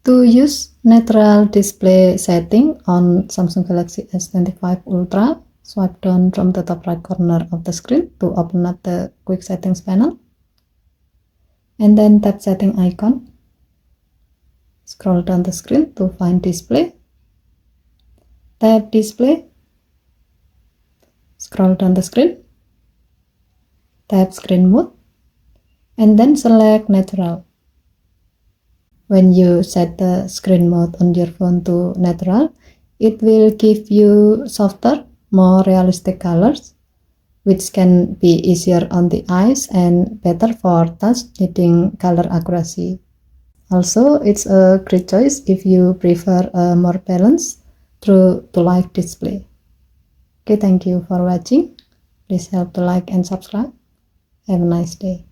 To use natural display setting on Samsung Galaxy S25 Ultra, swipe down from the top right corner of the screen to open up the quick settings panel. And then tap setting icon. Scroll down the screen to find display. Tap display. Scroll down the screen. Tap screen mode. And then select natural. When you set the screen mode on your phone to natural, it will give you softer, more realistic colors, which can be easier on the eyes and better for tasks needing color accuracy. Also, it's a great choice if you prefer a more balanced true to life display. Okay, thank you for watching. Please help to like and subscribe. Have a nice day.